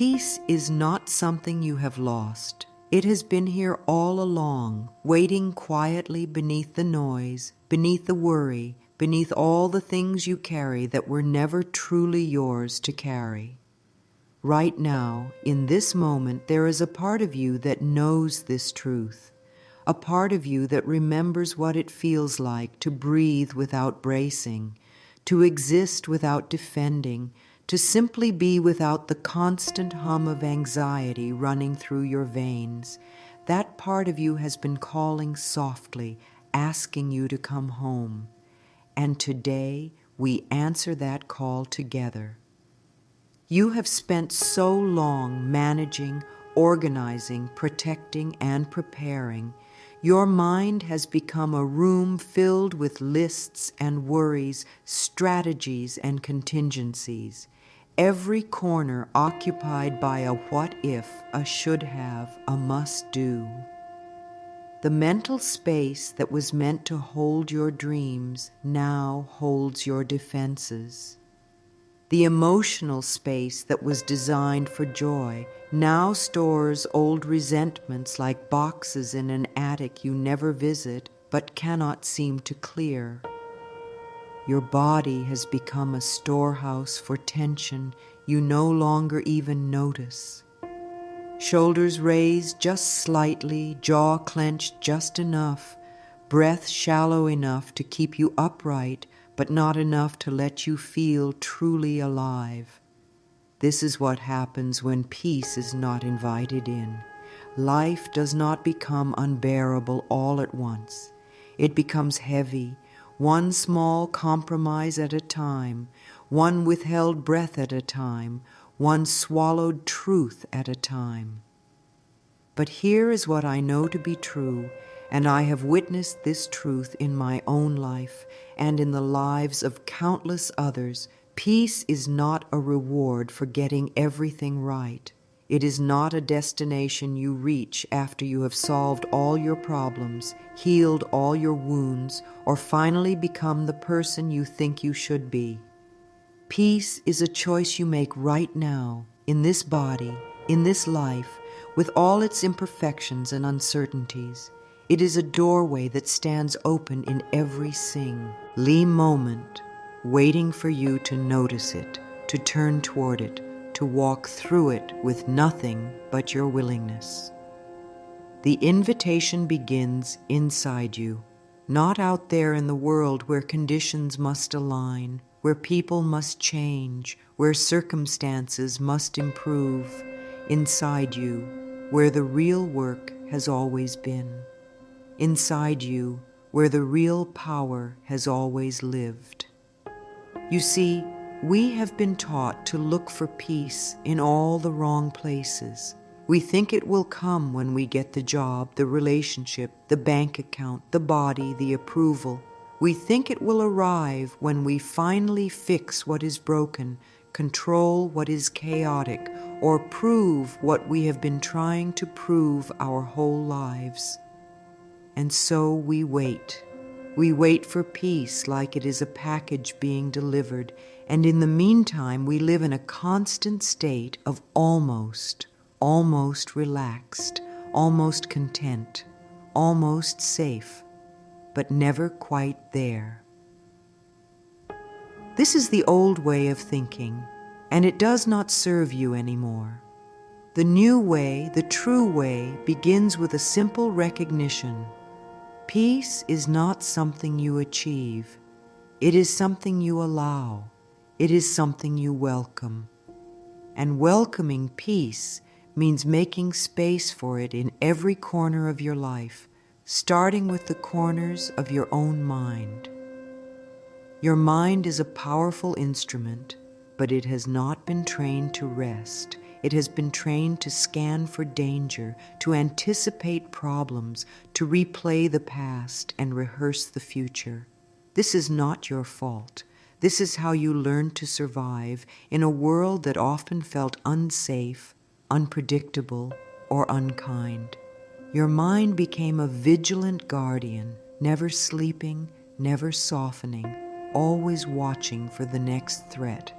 Peace is not something you have lost. It has been here all along, waiting quietly beneath the noise, beneath the worry, beneath all the things you carry that were never truly yours to carry. Right now, in this moment, there is a part of you that knows this truth, a part of you that remembers what it feels like to breathe without bracing, to exist without defending, to simply be without the constant hum of anxiety running through your veins. That part of you has been calling softly, asking you to come home. And today, we answer that call together. You have spent so long managing, organizing, protecting, and preparing. Your mind has become a room filled with lists and worries, strategies and contingencies. Every corner occupied by a what if, a should have, a must do. The mental space that was meant to hold your dreams now holds your defenses. The emotional space that was designed for joy now stores old resentments like boxes in an attic you never visit but cannot seem to clear. Your body has become a storehouse for tension you no longer even notice. Shoulders raised just slightly, jaw clenched just enough, breath shallow enough to keep you upright, but not enough to let you feel truly alive. This is what happens when peace is not invited in. Life does not become unbearable all at once. It becomes heavy, one small compromise at a time, one withheld breath at a time, one swallowed truth at a time. But here is what I know to be true, and I have witnessed this truth in my own life and in the lives of countless others. Peace is not a reward for getting everything right. It is not a destination you reach after you have solved all your problems, healed all your wounds, or finally become the person you think you should be. Peace is a choice you make right now, in this body, in this life, with all its imperfections and uncertainties. It is a doorway that stands open in every moment, waiting for you to notice it, to turn toward it, to walk through it with nothing but your willingness. The invitation begins inside you, not out there in the world where conditions must align, where people must change, where circumstances must improve. Inside you, where the real work has always been. Inside you, where the real power has always lived. You see, we have been taught to look for peace in all the wrong places. We think it will come when we get the job, the relationship, the bank account, the body, the approval. We think it will arrive when we finally fix what is broken, control what is chaotic, or prove what we have been trying to prove our whole lives. And so we wait. We wait for peace like it is a package being delivered, and in the meantime we live in a constant state of almost relaxed, almost content, almost safe, but never quite there. This is the old way of thinking, and it does not serve you anymore. The new way, the true way, begins with a simple recognition. Peace is not something you achieve. It is something you allow. It is something you welcome. And welcoming peace means making space for it in every corner of your life, starting with the corners of your own mind. Your mind is a powerful instrument, but it has not been trained to rest. It has been trained to scan for danger, to anticipate problems, to replay the past and rehearse the future. This is not your fault. This is how you learned to survive in a world that often felt unsafe, unpredictable, or unkind. Your mind became a vigilant guardian, never sleeping, never softening, always watching for the next threat.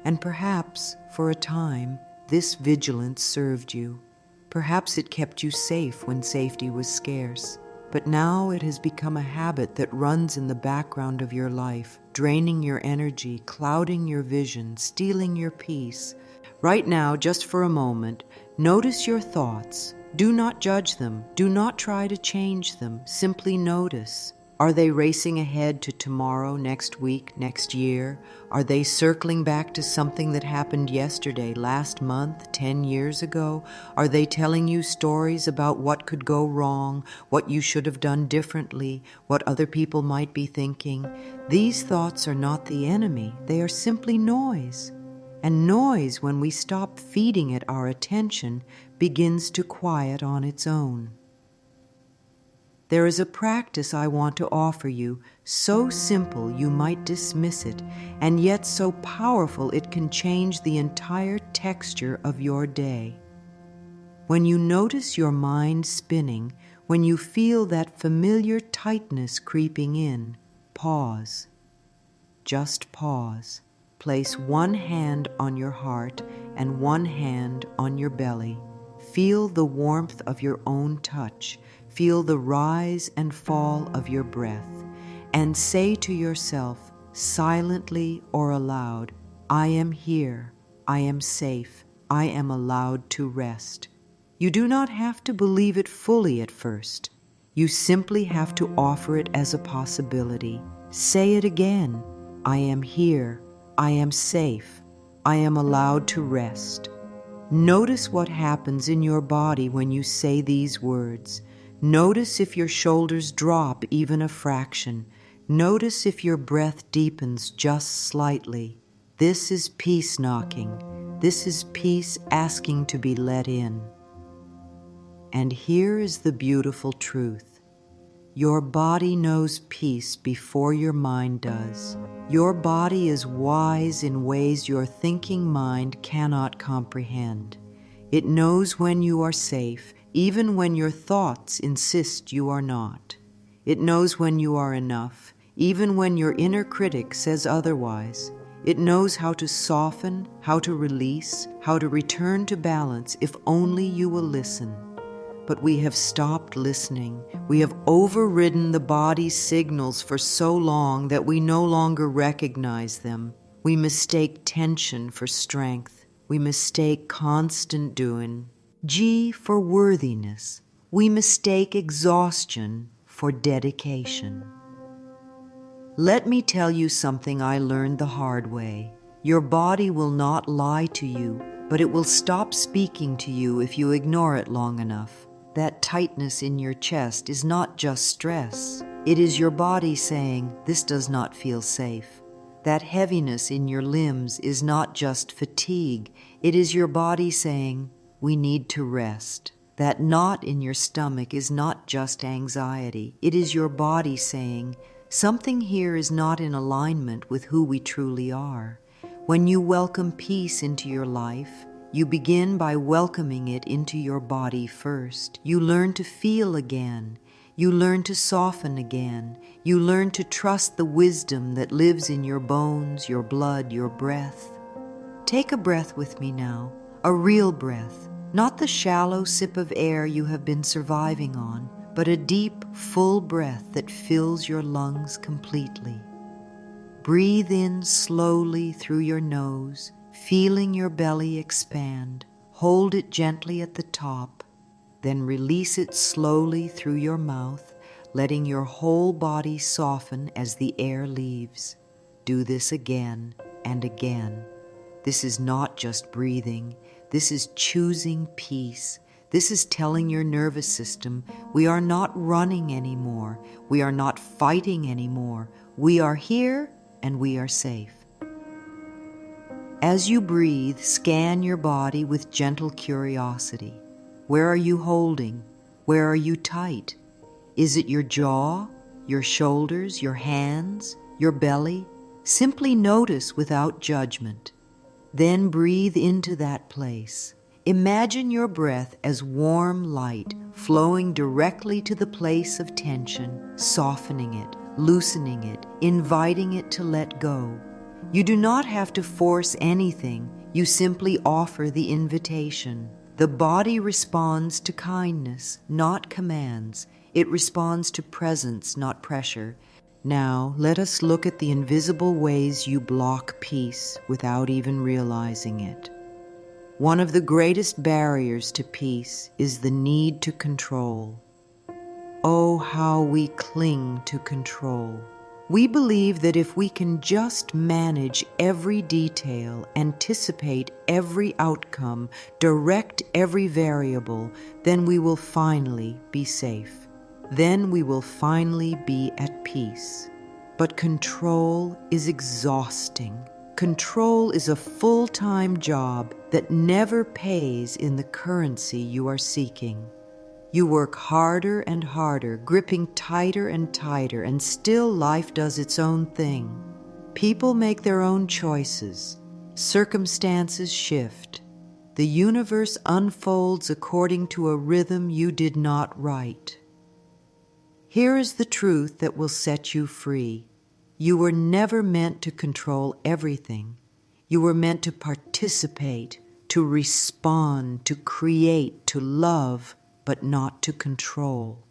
And perhaps, for a time, this vigilance served you. Perhaps it kept you safe when safety was scarce. But now it has become a habit that runs in the background of your life, draining your energy, clouding your vision, stealing your peace. Right now, just for a moment, notice your thoughts. Do not judge them. Do not try to change them. Simply notice. Are they racing ahead to tomorrow, next week, next year? Are they circling back to something that happened yesterday, last month, 10 years ago? Are they telling you stories about what could go wrong, what you should have done differently, what other people might be thinking? These thoughts are not the enemy. They are simply noise. And noise, when we stop feeding it our attention, begins to quiet on its own. There is a practice I want to offer you, so simple you might dismiss it, and yet so powerful it can change the entire texture of your day. When you notice your mind spinning, when you feel that familiar tightness creeping in, pause. Just pause. Place one hand on your heart and one hand on your belly. Feel the warmth of your own touch. Feel the rise and fall of your breath. And say to yourself, silently or aloud, I am here. I am safe. I am allowed to rest. You do not have to believe it fully at first. You simply have to offer it as a possibility. Say it again. I am here. I am safe. I am allowed to rest. Notice what happens in your body when you say these words. Notice if your shoulders drop even a fraction. Notice if your breath deepens just slightly. This is peace knocking. This is peace asking to be let in. And here is the beautiful truth. Your body knows peace before your mind does. Your body is wise in ways your thinking mind cannot comprehend. It knows when you are safe, even when your thoughts insist you are not. It knows when you are enough, even when your inner critic says otherwise. It knows how to soften, how to release, how to return to balance if only you will listen. But we have stopped listening. We have overridden the body's signals for so long that we no longer recognize them. We mistake tension for strength. We mistake constant doing. G for worthiness. We mistake exhaustion for dedication. Let me tell you something I learned the hard way. Your body will not lie to you, but it will stop speaking to you if you ignore it long enough. That tightness in your chest is not just stress. It is your body saying, this does not feel safe. That heaviness in your limbs is not just fatigue. It is your body saying, we need to rest. That knot in your stomach is not just anxiety. It is your body saying, something here is not in alignment with who we truly are. When you welcome peace into your life, you begin by welcoming it into your body first. You learn to feel again. You learn to soften again. You learn to trust the wisdom that lives in your bones, your blood, your breath. Take a breath with me now, a real breath, not the shallow sip of air you have been surviving on, but a deep, full breath that fills your lungs completely. Breathe in slowly through your nose, feeling your belly expand. Hold it gently at the top, then release it slowly through your mouth, letting your whole body soften as the air leaves. Do this again and again. This is not just breathing. This is choosing peace. This is telling your nervous system, we are not running anymore. We are not fighting anymore. We are here and we are safe. As you breathe, scan your body with gentle curiosity. Where are you holding? Where are you tight? Is it your jaw, your shoulders, your hands, your belly? Simply notice without judgment. Then breathe into that place. Imagine your breath as warm light flowing directly to the place of tension, softening it, loosening it, inviting it to let go. You do not have to force anything. You simply offer the invitation. The body responds to kindness, not commands. It responds to presence, not pressure. Now, let us look at the invisible ways you block peace without even realizing it. One of the greatest barriers to peace is the need to control. Oh, how we cling to control. We believe that if we can just manage every detail, anticipate every outcome, direct every variable, then we will finally be safe. Then we will finally be at peace. But control is exhausting. Control is a full-time job that never pays in the currency you are seeking. You work harder and harder, gripping tighter and tighter, and still life does its own thing. People make their own choices. Circumstances shift. The universe unfolds according to a rhythm you did not write. Here is the truth that will set you free. You were never meant to control everything. You were meant to participate, to respond, to create, to love, but not to control.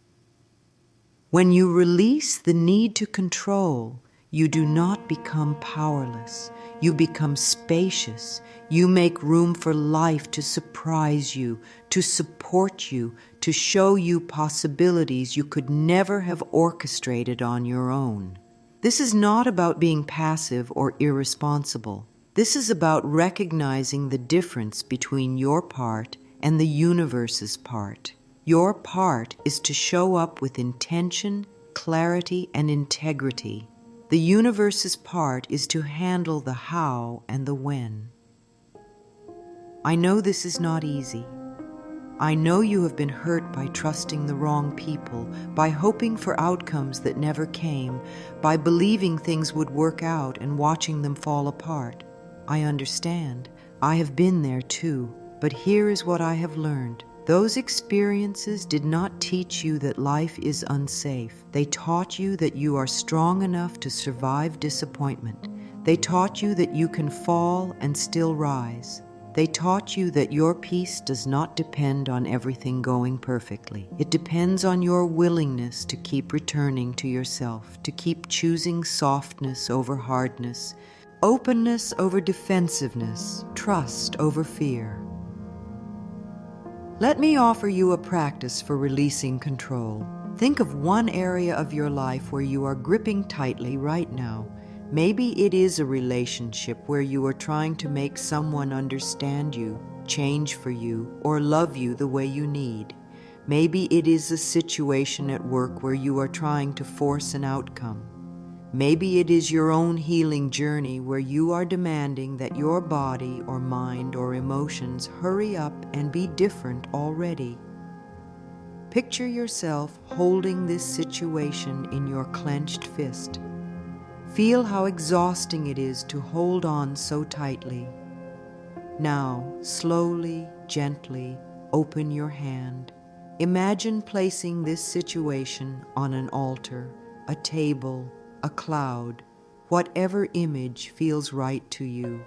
When you release the need to control, you do not become powerless. You become spacious. You make room for life to surprise you, to support you, to show you possibilities you could never have orchestrated on your own. This is not about being passive or irresponsible. This is about recognizing the difference between your part and the universe's part. Your part is to show up with intention, clarity, and integrity. The universe's part is to handle the how and the when. I know this is not easy. I know you have been hurt by trusting the wrong people, by hoping for outcomes that never came, by believing things would work out and watching them fall apart. I understand. I have been there too. But here is what I have learned. Those experiences did not teach you that life is unsafe. They taught you that you are strong enough to survive disappointment. They taught you that you can fall and still rise. They taught you that your peace does not depend on everything going perfectly. It depends on your willingness to keep returning to yourself, to keep choosing softness over hardness, openness over defensiveness, trust over fear. Let me offer you a practice for releasing control. Think of one area of your life where you are gripping tightly right now. Maybe it is a relationship where you are trying to make someone understand you, change for you, or love you the way you need. Maybe it is a situation at work where you are trying to force an outcome. Maybe it is your own healing journey where you are demanding that your body or mind or emotions hurry up and be different already. Picture yourself holding this situation in your clenched fist. Feel how exhausting it is to hold on so tightly. Now, slowly, gently, open your hand. Imagine placing this situation on an altar, a table, a cloud, whatever image feels right to you.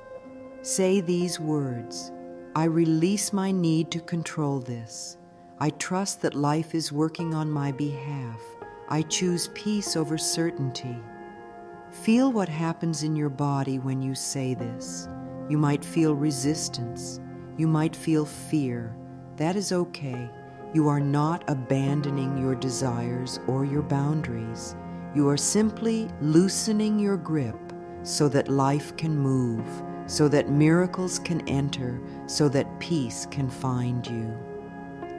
Say these words: I release my need to control this. I trust that life is working on my behalf. I choose peace over certainty. Feel what happens in your body when you say this. You might feel resistance. You might feel fear. That is okay. You are not abandoning your desires or your boundaries. You are simply loosening your grip so that life can move, so that miracles can enter, so that peace can find you.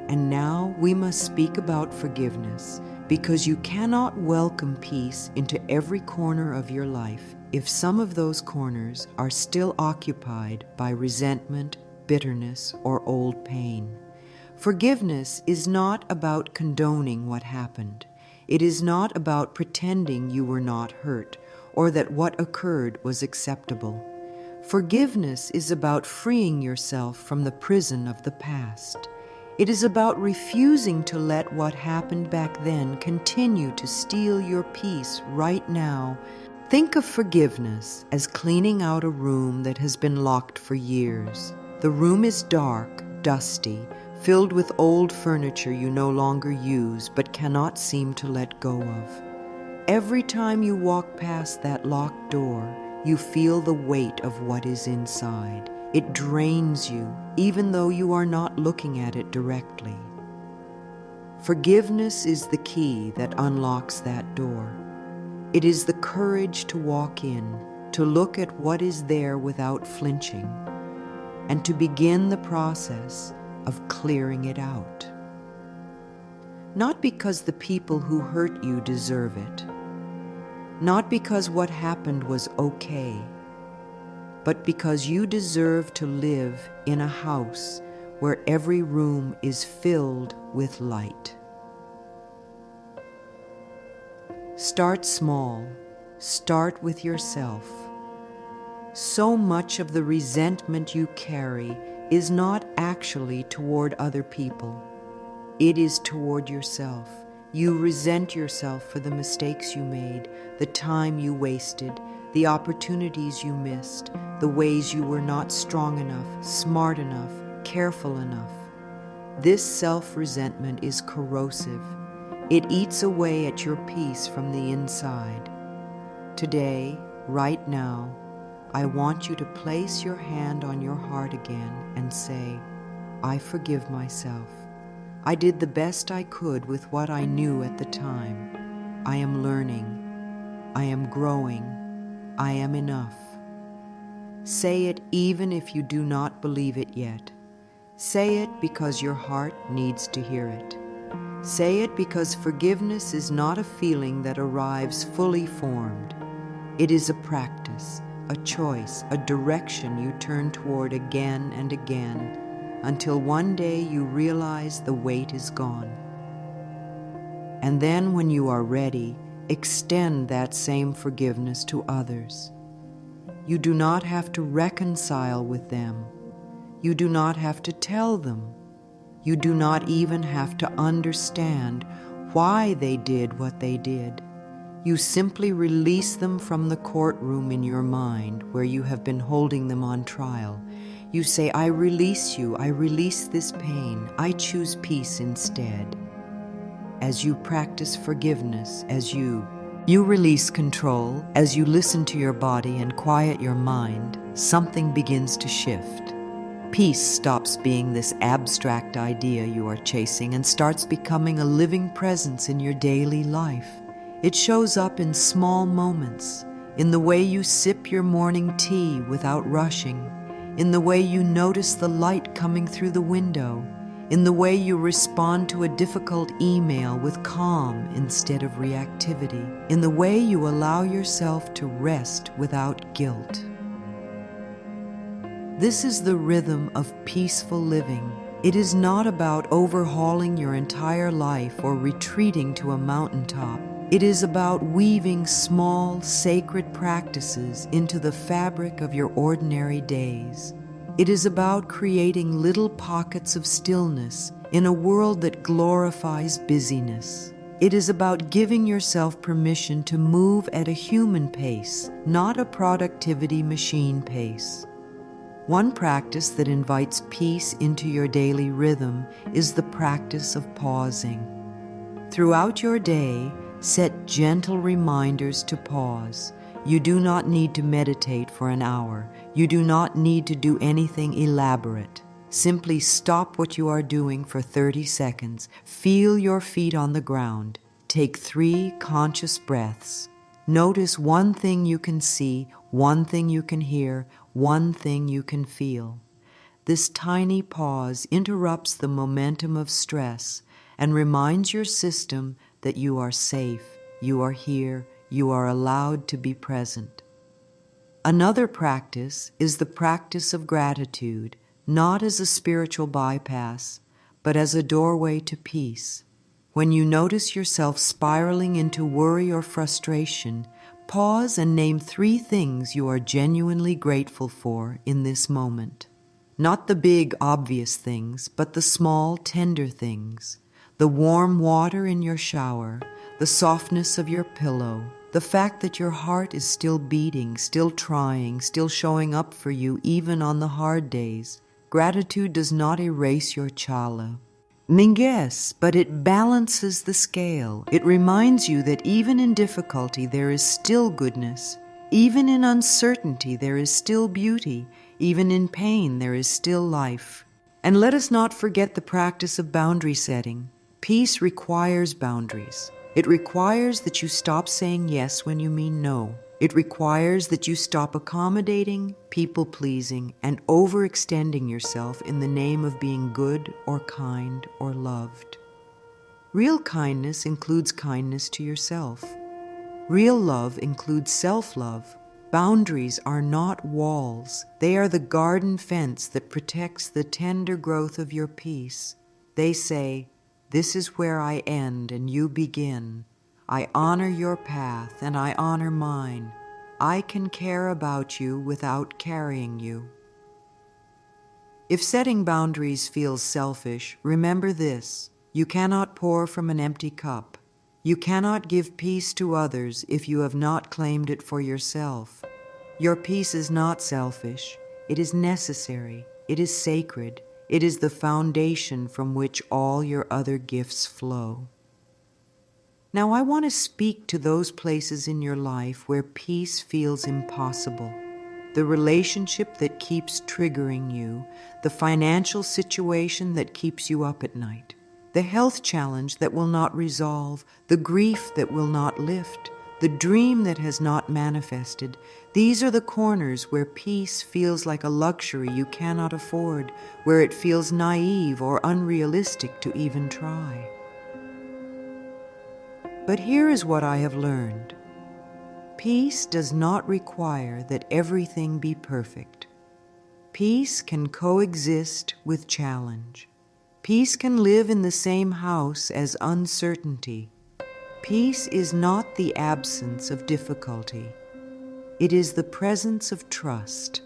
And now we must speak about forgiveness, because you cannot welcome peace into every corner of your life if some of those corners are still occupied by resentment, bitterness, or old pain. Forgiveness is not about condoning what happened. It is not about pretending you were not hurt or that what occurred was acceptable. Forgiveness is about freeing yourself from the prison of the past. It is about refusing to let what happened back then continue to steal your peace right now. Think of forgiveness as cleaning out a room that has been locked for years. The room is dark, dusty, filled with old furniture you no longer use but cannot seem to let go of. Every time you walk past that locked door, you feel the weight of what is inside. It drains you, even though you are not looking at it directly. Forgiveness is the key that unlocks that door. It is the courage to walk in, to look at what is there without flinching, and to begin the process of clearing it out. Not because the people who hurt you deserve it, not because what happened was okay, but because you deserve to live in a house where every room is filled with light. Start small. Start with yourself. So much of the resentment you carry is not actually toward other people. It is toward yourself. You resent yourself for the mistakes you made, the time you wasted, the opportunities you missed, the ways you were not strong enough, smart enough, careful enough. This self-resentment is corrosive. It eats away at your peace from the inside. Today, right now, I want you to place your hand on your heart again and say, I forgive myself. I did the best I could with what I knew at the time. I am learning. I am growing. I am enough. Say it even if you do not believe it yet. Say it because your heart needs to hear it. Say it because forgiveness is not a feeling that arrives fully formed. It is a practice, a choice, a direction you turn toward again and again until one day you realize the weight is gone. And then when you are ready, extend that same forgiveness to others. You do not have to reconcile with them. You do not have to tell them. You do not even have to understand why they did what they did. You simply release them from the courtroom in your mind where you have been holding them on trial. You say, I release you, I release this pain, I choose peace instead. As you practice forgiveness, as you release control, as you listen to your body and quiet your mind, something begins to shift. Peace stops being this abstract idea you are chasing and starts becoming a living presence in your daily life. It shows up in small moments, in the way you sip your morning tea without rushing, in the way you notice the light coming through the window, in the way you respond to a difficult email with calm instead of reactivity, in the way you allow yourself to rest without guilt. This is the rhythm of peaceful living. It is not about overhauling your entire life or retreating to a mountaintop. It is about weaving small, sacred practices into the fabric of your ordinary days. It is about creating little pockets of stillness in a world that glorifies busyness. It is about giving yourself permission to move at a human pace, not a productivity machine pace. One practice that invites peace into your daily rhythm is the practice of pausing. Throughout your day, set gentle reminders to pause. You do not need to meditate for an hour. You do not need to do anything elaborate. Simply stop what you are doing for 30 seconds. Feel your feet on the ground. Take 3 conscious breaths. Notice one thing you can see, one thing you can hear, one thing you can feel. This tiny pause interrupts the momentum of stress and reminds your system that you are safe, you are here, you are allowed to be present. Another practice is the practice of gratitude, not as a spiritual bypass, but as a doorway to peace. When you notice yourself spiraling into worry or frustration, pause and name 3 things you are genuinely grateful for in this moment. Not the big, obvious things, but the small, tender things. The warm water in your shower, the softness of your pillow, the fact that your heart is still beating, still trying, still showing up for you even on the hard days. Gratitude does not erase your chala. Yes, but it balances the scale. It reminds you that even in difficulty there is still goodness. Even in uncertainty there is still beauty. Even in pain there is still life. And let us not forget the practice of boundary setting. Peace requires boundaries. It requires that you stop saying yes when you mean no. It requires that you stop accommodating, people-pleasing, and overextending yourself in the name of being good or kind or loved. Real kindness includes kindness to yourself. Real love includes self-love. Boundaries are not walls. They are the garden fence that protects the tender growth of your peace. They say, "This is where I end and you begin. I honor your path and I honor mine. I can care about you without carrying you." If setting boundaries feels selfish, remember this: you cannot pour from an empty cup. You cannot give peace to others if you have not claimed it for yourself. Your peace is not selfish. It is necessary. It is sacred. It is the foundation from which all your other gifts flow. Now I want to speak to those places in your life where peace feels impossible. The relationship that keeps triggering you, the financial situation that keeps you up at night, the health challenge that will not resolve, the grief that will not lift, the dream that has not manifested. These are the corners where peace feels like a luxury you cannot afford, where it feels naive or unrealistic to even try. But here is what I have learned. Peace does not require that everything be perfect. Peace can coexist with challenge. Peace can live in the same house as uncertainty. Peace is not the absence of difficulty. It is the presence of trust.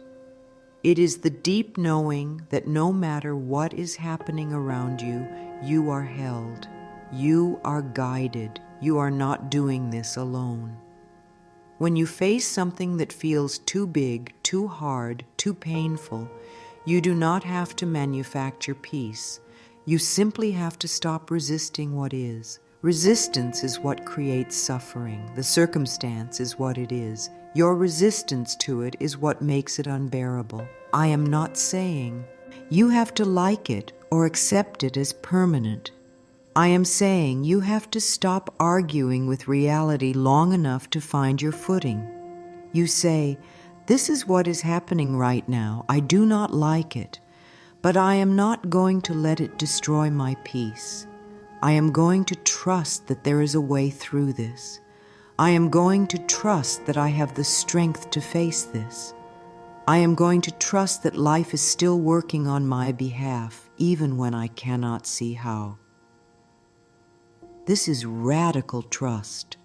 It is the deep knowing that no matter what is happening around you, you are held. You are guided. You are not doing this alone. When you face something that feels too big, too hard, too painful, you do not have to manufacture peace. You simply have to stop resisting what is. Resistance is what creates suffering. The circumstance is what it is. Your resistance to it is what makes it unbearable. I am not saying you have to like it or accept it as permanent. I am saying you have to stop arguing with reality long enough to find your footing. You say, "This is what is happening right now. I do not like it, but I am not going to let it destroy my peace. I am going to trust that there is a way through this. I am going to trust that I have the strength to face this. I am going to trust that life is still working on my behalf, even when I cannot see how." This is radical trust.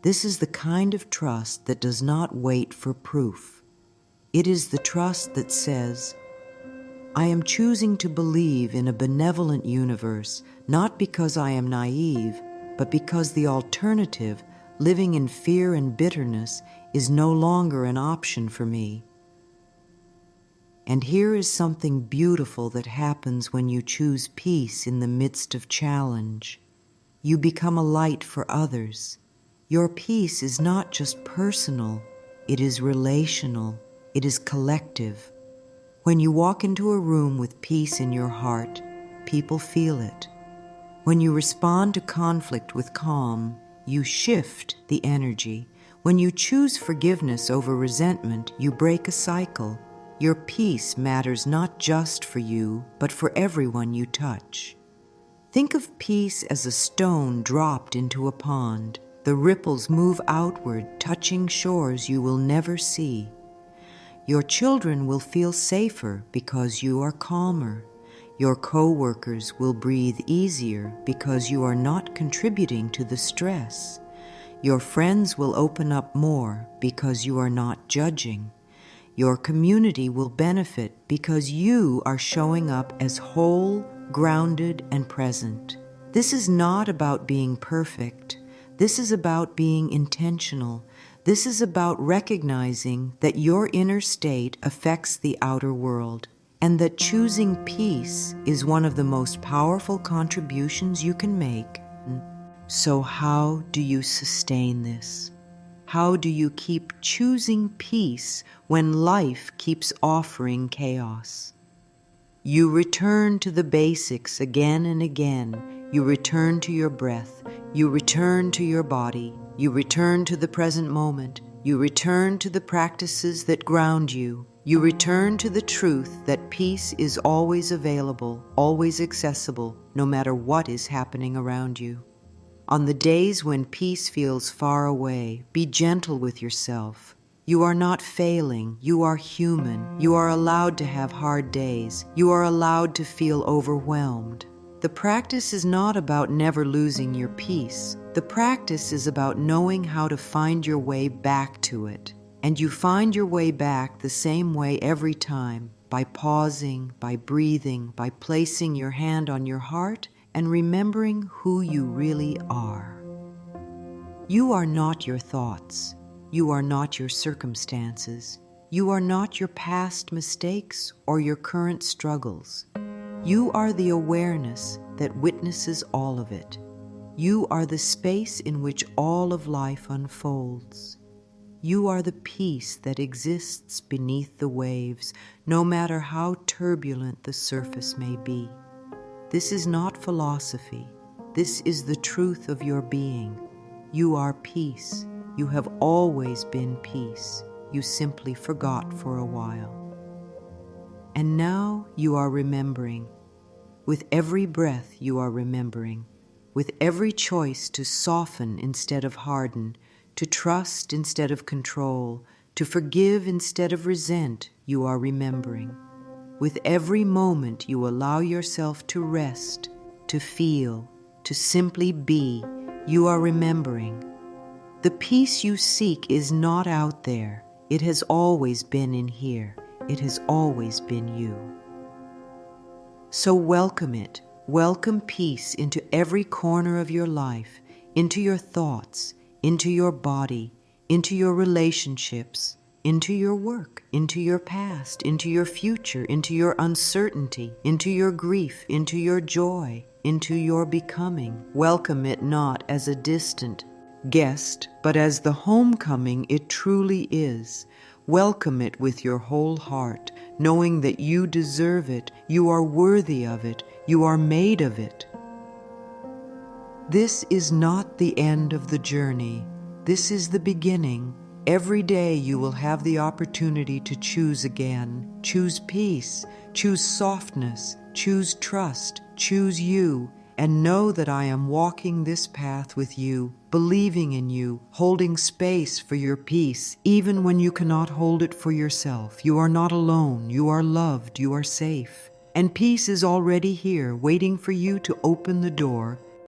This is the kind of trust that does not wait for proof. It is the trust that says, I am choosing to believe in a benevolent universe, not because I am naive, but because the alternative, living in fear and bitterness, is no longer an option for me. And here is something beautiful that happens when you choose peace in the midst of challenge. You become a light for others. Your peace is not just personal, it is relational, it is collective. When you walk into a room with peace in your heart, people feel it. When you respond to conflict with calm, you shift the energy. When you choose forgiveness over resentment, you break a cycle. Your peace matters not just for you, but for everyone you touch. Think of peace as a stone dropped into a pond. The ripples move outward, touching shores you will never see. Your children will feel safer because you are calmer. Your co-workers will breathe easier because you are not contributing to the stress. Your friends will open up more because you are not judging. Your community will benefit because you are showing up as whole, grounded, and present. This is not about being perfect. This is about being intentional. This is about recognizing that your inner state affects the outer world, and that choosing peace is one of the most powerful contributions you can make. So how do you sustain this? How do you keep choosing peace when life keeps offering chaos? You return to the basics again and again. You return to your breath. You return to your body. You return to the present moment. You return to the practices that ground you. You return to the truth that peace is always available, always accessible, no matter what is happening around you. On the days when peace feels far away, be gentle with yourself. You are not failing. You are human. You are allowed to have hard days. You are allowed to feel overwhelmed. The practice is not about never losing your peace. The practice is about knowing how to find your way back to it. And you find your way back the same way every time, by pausing, by breathing, by placing your hand on your heart, and remembering who you really are. You are not your thoughts. You are not your circumstances. You are not your past mistakes or your current struggles. You are the awareness that witnesses all of it. You are the space in which all of life unfolds. You are the peace that exists beneath the waves, no matter how turbulent the surface may be. This is not philosophy. This is the truth of your being. You are peace. You have always been peace. You simply forgot for a while. And now you are remembering. With every breath you are remembering. With every choice to soften instead of harden, to trust instead of control, to forgive instead of resent, you are remembering. With every moment you allow yourself to rest, to feel, to simply be, you are remembering. The peace you seek is not out there. It has always been in here. It has always been you. So welcome it. Welcome peace into every corner of your life, into your thoughts, into your body, into your relationships, into your work, into your past, into your future, into your uncertainty, into your grief, into your joy, into your becoming. Welcome it not as a distant guest, but as the homecoming it truly is. Welcome it with your whole heart, knowing that you deserve it, you are worthy of it, you are made of it. This is not the end of the journey. This is the beginning. Every day you will have the opportunity to choose again. Choose peace, choose softness, choose trust, choose you, and know that I am walking this path with you, believing in you, holding space for your peace, even when you cannot hold it for yourself. You are not alone. You are loved. You are safe. And peace is already here, waiting for you to open the door,